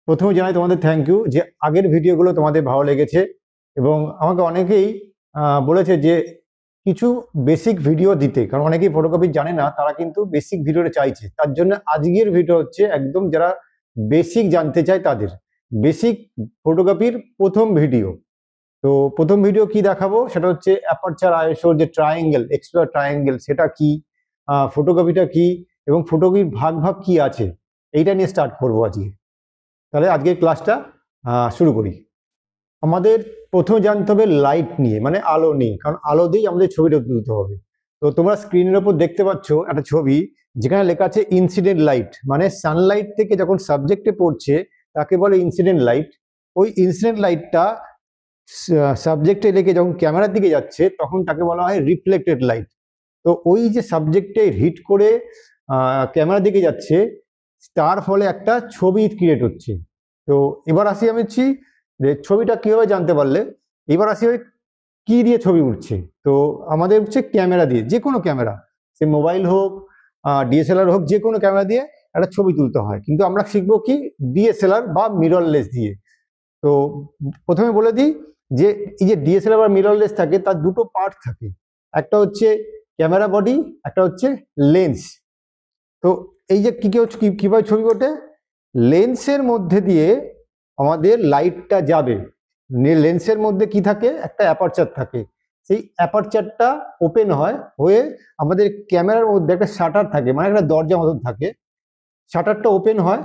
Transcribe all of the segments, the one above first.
প্রথমে জানাই তোমাদের থ্যাংক ইউ যে আগের ভিডিওগুলো তোমাদের ভালো লেগেছে এবং আমাকে অনেকেই বলেছে যে কিছু বেসিক ভিডিও দিতে, কারণ অনেকেই ফটোকপি জানে না, তারা কিন্তু বেসিক ভিডিওটা চাইছে। তার জন্য আজকের ভিডিও হচ্ছে একদম যারা বেসিক জানতে চায় তাদের বেসিক ফটোকপির প্রথম ভিডিও। তো প্রথম ভিডিও কি দেখাবো সেটা হচ্ছে অ্যাপারচার আইএসওর যে ট্রায়াঙ্গেল, এক্সট্রা ট্রায়াঙ্গেল, সেটা কি, ফটোকপিটা কি এবং ফটোকপির ভাগ ভাগ কি আছে, এইটা নিয়ে স্টার্ট করবো আজকে। তাহলে আজকের ক্লাসটা শুরু করি। আমাদের প্রথমে জানতে হবে লাইট নিয়ে, মানে আলো নিয়ে, কারণ আলো দিয়েই আমাদের ছবিটা তুলতে হবে। তো তোমরা স্ক্রিনের ওপর দেখতে পাচ্ছ একটা ছবি যেখানে লেখা আছে ইনসিডেন্ট লাইট, মানে সানলাইট থেকে যখন সাবজেক্টে পড়ছে তাকে বলে ইনসিডেন্ট লাইট। ওই ইনসিডেন্ট লাইটটা সাবজেক্টে লেগে যখন ক্যামেরার দিকে যাচ্ছে তখন তাকে বলা হয় রিফ্লেক্টেড লাইট। তো ওই যে সাবজেক্টে হিট করে ক্যামেরার দিকে যাচ্ছে, তার ফলে একটা ছবি ক্রিয়েট হচ্ছে। তো এবার আসি আমি যে ছবিটা কিভাবে জানতে পারলে, এবার আসি কি দিয়ে ছবি উঠছে। তো আমাদের উঠছে ক্যামেরা দিয়ে, যে কোনো ক্যামেরা, সে মোবাইল হোক, ডিএসএলআর হোক, যে কোনো ক্যামেরা দিয়ে একটা ছবি তুলতে হয়। কিন্তু আমরা শিখবো কি ডিএসএলআর বা মিররলেস দিয়ে। তো প্রথমে বলে দিই যে এই যে ডিএসএলআর বা মিররলেস থাকে তার দুটো পার্ট থাকে, একটা হচ্ছে ক্যামেরা বডি, একটা হচ্ছে লেন্স। তো এই যে কিভাবে ছবি ওঠে, লেন্সের মধ্যে দিয়ে আমাদের লাইটটা যাবে। লেন্সের মধ্যে কি থাকে, একটা অ্যাপারচার থাকে, সেই অ্যাপারচারটা ওপেন হয়, হয়ে আমাদের ক্যামেরার মধ্যে একটা শাটার থাকে, মানে একটা দরজা মতন থাকে, শাটারটা ওপেন হয়,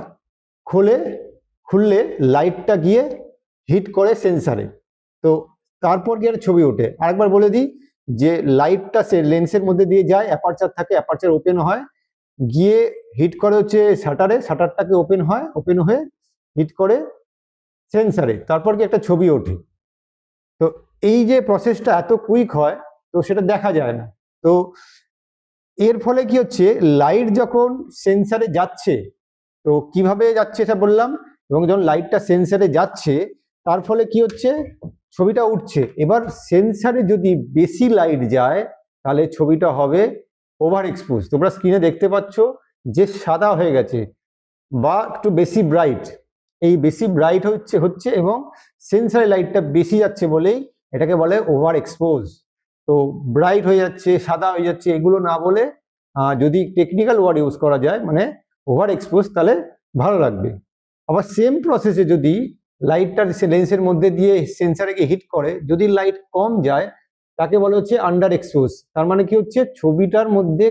খুললে লাইটটা গিয়ে হিট করে সেন্সারে। তো তারপর গিয়ে ছবি ওঠে। আরেকবার বলে দিই যে লাইটটা সে লেন্সের মধ্যে দিয়ে যায়, অ্যাপারচার থাকে, অ্যাপারচার ওপেন হয়, গিয়ে হিট করে হচ্ছে শাটারে, শাটারটাকে ওপেন হয়, ওপেন হয়ে হিট করে সেন্সারে, তারপর কি একটা ছবি ওঠে। তো এই যে প্রসেসটা এত কুইক হয়, তো সেটা দেখা যায় না। তো এর ফলে কি হচ্ছে, লাইট যখন সেন্সারে যাচ্ছে, তো কিভাবে যাচ্ছে এটা বললাম, এবং যখন লাইটটা সেন্সারে যাচ্ছে তার ফলে কি হচ্ছে, ছবিটা উঠছে। এবার সেন্সারে যদি বেশি লাইট যায় তাহলে ছবিটা হবে ওভার এক্সপোজ। তোমরা স্ক্রিনে দেখতে পাচ্ছ যে সাদা হয়ে গেছে বা একটু বেশি ব্রাইট, এই বেশি ব্রাইট হচ্ছে এবং সেন্সারে লাইটটা বেশি যাচ্ছে বলেই এটাকে বলে ওভার এক্সপোজ। তো ব্রাইট হয়ে যাচ্ছে, সাদা হয়ে যাচ্ছে, এগুলো না বলে যদি টেকনিক্যাল ওয়ার্ড ইউজ করা যায়, মানে ওভার এক্সপোজ, তাহলে ভালো লাগবে। আবার সেম প্রসেসে যদি লাইটটা লেন্সের মধ্যে দিয়ে সেন্সারে গিয়ে হিট করে, যদি লাইট কম যায় তাকে বলা হচ্ছে আন্ডার এক্সপোজ। তার মানে কি হচ্ছে, ছবিটার মধ্যে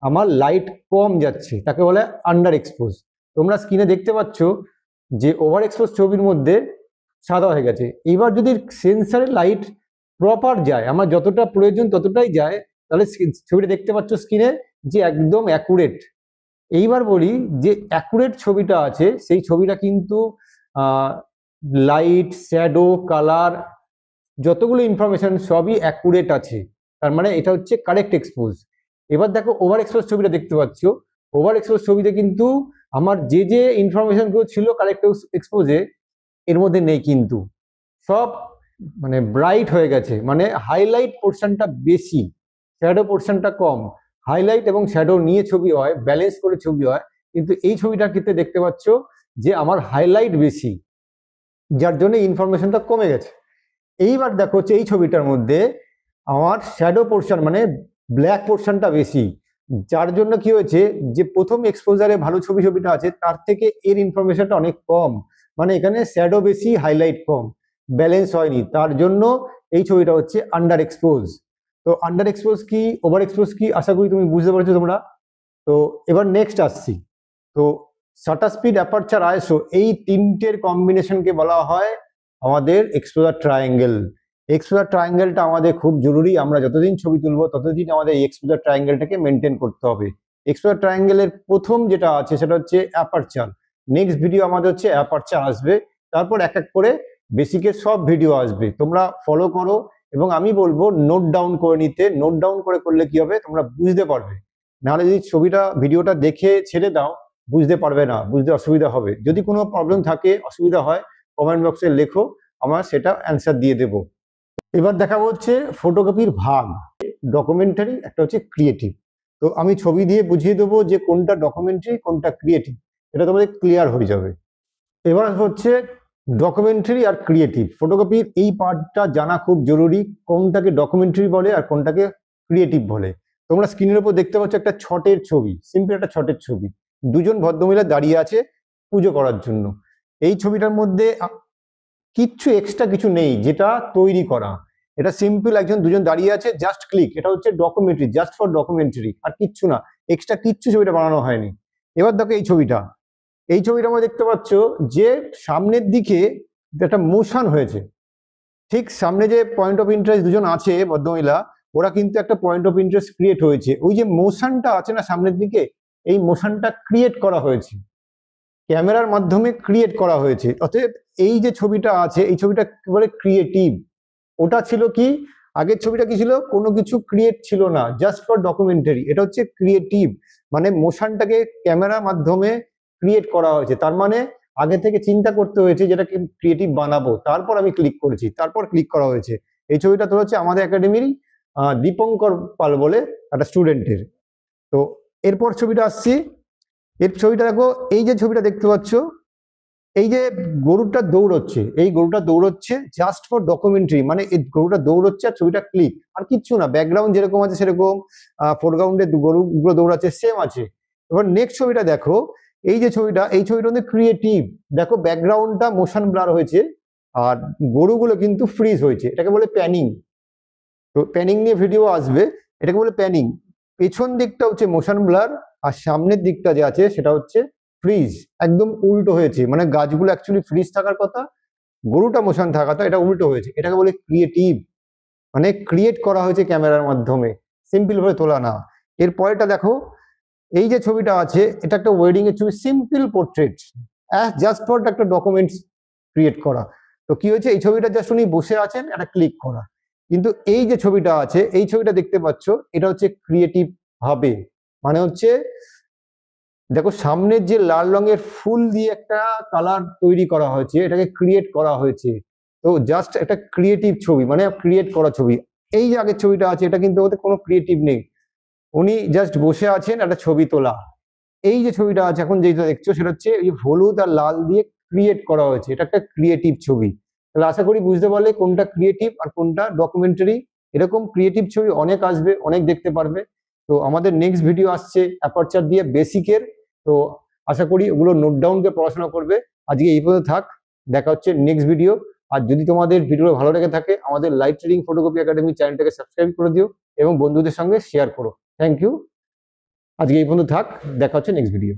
আমার লাইট কম যাচ্ছে, তাকে বলে আন্ডার এক্সপোজ। তোমরা স্ক্রিনে দেখতে পাচ্ছ যে ওভার এক্সপোজ ছবির মধ্যে সাদা হয়ে গেছে। এবার যদি সেন্সারে লাইট প্রপার যায়, আমার যতটা প্রয়োজন ততটাই যায়, তাহলে ছবিটা দেখতে পাচ্ছ স্ক্রিনে যে একদম অ্যাকুরেট। এইবার বলি যে অ্যাকুরেট ছবিটা আছে, সেই ছবিটা কিন্তু লাইট, শ্যাডো, কালার, যতগুলো ইনফরমেশন সবই অ্যাকুরেট আছে, তার মানে এটা হচ্ছে কারেক্ট এক্সপোজ। এবার দেখো ওভার এক্সপোজ ছবিটা দেখতে পাচ্ছ, ওভার এক্সপোজ ছবিতে কিন্তু আমার যে যে ইনফরমেশনগুলো ছিল কারেক্ট এক্সপোজে এর মধ্যে নেই, কিন্তু সব মানে ব্রাইট হয়ে গেছে, মানে হাইলাইট পোর্শনটা বেশি, শ্যাডো পোর্শনটা কম। হাইলাইট এবং শ্যাডো নিয়ে ছবি হয়, ব্যালেন্স করে ছবি হয়, কিন্তু এই ছবিটার ক্ষেত্রে দেখতে পাচ্ছ যে আমার হাইলাইট বেশি, যার জন্য ইনফরমেশনটা কমে গেছে। এইবার দেখো হচ্ছে এই ছবিটার মধ্যে আমার শ্যাডো পোর্শন মানে ব্ল্যাক পোর্শনটা বেশি, যার জন্য কি হয়েছে, যে প্রথম এক্সপোজারে ভালো ছবিটা আছে তার থেকে এর ইনফরমেশনটা অনেক কম, মানে এখানে শ্যাডো বেশি, হাইলাইট কম, ব্যালেন্স হয়নি, তার জন্য এই ছবিটা হচ্ছে আন্ডার এক্সপোজ। তো আন্ডার এক্সপোজ কি, ওভার এক্সপোজ কি, আশা করি তুমি বুঝতে পারছো তোমরা। তো এবার নেক্সট আসছি। তো শাটার স্পিড, অ্যাপারচার, আইএসও, এই তিনটের কম্বিনেশনকে বলা হয় আমাদের এক্সপোজার ট্রায়াঙ্গেল। এক্সপোজার ট্রায়াঙ্গেলটা আমাদের খুব জরুরি, আমরা যতদিন ছবি তুলবো ততদিন আমাদের এই এক্সপোজার ট্রায়াঙ্গেলটাকে মেনটেন করতে হবে। এক্সপোজার ট্রায়াঙ্গেলের প্রথম যেটা আছে সেটা হচ্ছে অ্যাপারচার। নেক্সট ভিডিও আমাদের হচ্ছে অ্যাপারচার আসবে, তারপর এক এক করে বেসিকের সব ভিডিও আসবে, তোমরা ফলো করো এবং আমি বলবো নোট ডাউন করে নিতে। নোট ডাউন করে করলে কি হবে, তোমরা বুঝতে পারবে। নাহলে যদি ভিডিওটা দেখে ছেড়ে দাও, বুঝতে পারবে না, বুঝতে অসুবিধা হবে। যদি কোনো প্রবলেম থাকে, অসুবিধা হয়, কমেন্ট বক্সে লেখো, আমরা সেটা অ্যান্সার দিয়ে দেব। এবার দেখাবো হচ্ছে ফটোকপির ভাগ, ডকুমেন্টারি, একটা হচ্ছে ক্রিয়েটিভ। তো আমি ছবি দিয়ে বুঝিয়ে দেবো যে কোনটা ডকুমেন্টারি, কোনটা ক্রিয়েটিভ, এটা তোমাদের ক্লিয়ার হয়ে যাবে। এবার হচ্ছে ডকুমেন্টারি আর ক্রিয়েটিভ ফটোগ্রাফির এই পার্টটা জানা খুব জরুরি, কোনটাকে ডকুমেন্টারি বলে আর কোনটাকে ক্রিয়েটিভ বলে। তোমরা স্ক্রিনের উপর দেখতে পাচ্ছ একটা ছটের ছবি, সিম্পল একটা ছটের ছবি, দুজন ভদ্রমহিলা দাঁড়িয়ে আছে পুজো করার জন্য। এই ছবিটার মধ্যে কিচ্ছু এক্সট্রা কিছু নেই যেটা তৈরি করা, এটা সিম্পল একজন দুজন দাঁড়িয়ে আছে, জাস্ট ক্লিক, এটা হচ্ছে ডকুমেন্টারি, জাস্ট ফর ডকুমেন্টারি, আর কিচ্ছু না, এক্সট্রা কিচ্ছু ছবিটা বানানো হয়নি। এবার দেখো এই ছবিটা, এই ছবিটা আমরা দেখতে পাচ্ছ যে সামনের দিকে একটা মোশন হয়েছে, ঠিক সামনে যে পয়েন্ট অফ ইন্টারেস্ট দুজন আছে ভদ্রমহিলা, ওরা কিন্তু একটা পয়েন্ট অফ ইন্টারেস্ট ক্রিয়েট হয়েছে, ওই যে মোশনটা আছে না সামনের দিকে, এই মোশনটা ক্রিয়েট করা হয়েছে, ক্যামেরার মাধ্যমে ক্রিয়েট করা হয়েছে। অতএব এই যে ছবিটা আছে এই ছবিটা একেবারে ক্রিয়েটিভ। ওটা ছিল কি, আগের ছবিটা কি ছিল, কোনো কিছু ক্রিয়েট ছিল না, জাস্ট ফর ডকুমেন্টারি। এটা হচ্ছে ক্রিয়েটিভ, মানে মোশনটাকে ক্যামেরার মাধ্যমে ক্রিয়েট করা হয়েছে, তার মানে আগে থেকে চিন্তা করতে হয়েছে যেটাকে ক্রিয়েটিভ বানাবো, তারপর আমি ক্লিক করেছি, তারপর ক্লিক করা হয়েছে। এই ছবিটা তো হচ্ছে আমাদের একাডেমির দীপঙ্কর পাল বলে একটা স্টুডেন্টের। তো এরপর ছবিটা আসছি, এর ছবিটা দেখো, এই যে ছবিটা দেখতে পাচ্ছ, এই যে গরুটা দৌড়চ্ছে, এই গরুটা দৌড়চ্ছে জাস্ট ফর ডকুমেন্টারি, মানে এই গরুটা দৌড়চ্ছে আর ছবিটা ক্লিক, আর কিচ্ছু না, ব্যাকগ্রাউন্ড যেরকম আছে সেরকম, ফোরগ্রাউন্ডে গরুগুলো দৌড়াচ্ছে সেম আছে। এবার নেক্সট ছবিটা দেখো, এই যে ছবিটা, এই ছবিটা হচ্ছে ক্রিয়েটিভ, দেখো ব্যাকগ্রাউন্ডটা মোশন ব্লার হয়েছে আর গরুগুলো কিন্তু ফ্রিজ হয়েছে, এটাকে বলে প্যানিং। তো প্যানিং নিয়ে ভিডিও আসবে, এটাকে বলে প্যানিং। পেছন দিকটা হচ্ছে মোশন ব্লার আর সামনের দিকটা যে আছে সেটা হচ্ছে ফ্রিজ, একদম উল্টো হয়েছে, মানে গাছগুলো অ্যাকচুয়ালি ফ্রিজ থাকার কথা, গরুটা মোশন থাকা কথা, এটা উল্টো হয়েছে, এটাকে বলে ক্রিয়েটিভ, মানে ক্রিয়েট করা হয়েছে ক্যামেরার মাধ্যমে, সিম্পল ভাবে তোলা না। এর পরেরটা দেখো, এই যে ছবিটা আছে এটা একটা ওয়েডিং এর ছবি, সিম্পল পোর্ট্রেট, জাস্ট ফর একটা ডকুমেন্টস ক্রিয়েট করা। তো কি হয়েছে, এই ছবিটা জাস্ট উনি বসে আছেন, একটা ক্লিক করা। কিন্তু এই যে ছবিটা আছে, এই ছবিটা দেখতে পাচ্ছ, এটা হচ্ছে ক্রিয়েটিভ হবে, মানে হচ্ছে দেখো সামনের যে লাল রঙের ফুল দিয়ে একটা কালার তৈরি করা হয়েছে, এটাকে ক্রিয়েট করা হয়েছে। তো জাস্ট একটা ক্রিয়েটিভ ছবি, মানে ক্রিয়েট করা ছবি। এই যে আগের ছবিটা আছে এটা কিন্তু ওতে কোনো ক্রিয়েটিভ নেই, উনি জাস্ট বসে আছেন, একটা ছবি তোলা। এই যে ছবিটা আছে এখন যেটা দেখছো সেটা হচ্ছে এই হলুদ আর লাল দিয়ে ক্রিয়েট করা হয়েছে, এটা একটা ক্রিয়েটিভ ছবি। তাহলে আশা করি বুঝতে পারলে কোনটা ক্রিয়েটিভ আর কোনটা ডকুমেন্টারি। এরকম ক্রিয়েটিভ ছবি অনেক আসবে, অনেক দেখতে পারবে। তো আমাদের নেক্সট ভিডিও আসছে অ্যাপারচার দিয়ে বেসিকের, তো আশা করি ওগুলো নোট ডাউন করে পড়াশোনা করবে। আজকে এই পর্যন্ত থাক, দেখা হচ্ছে নেক্সট ভিডিও। আর যদি তোমাদের ভিডিও ভালো লেগে থাকে আমাদের লাইভ ট্রেডিং ফটোকপি একাডেমি চ্যানেলটাকে সাবস্ক্রাইব করে দিও এবং বন্ধুদের সঙ্গে শেয়ার করো। থ্যাংক ইউ, আজকে এই পর্যন্ত থাক, দেখা হচ্ছে নেক্সট ভিডিও।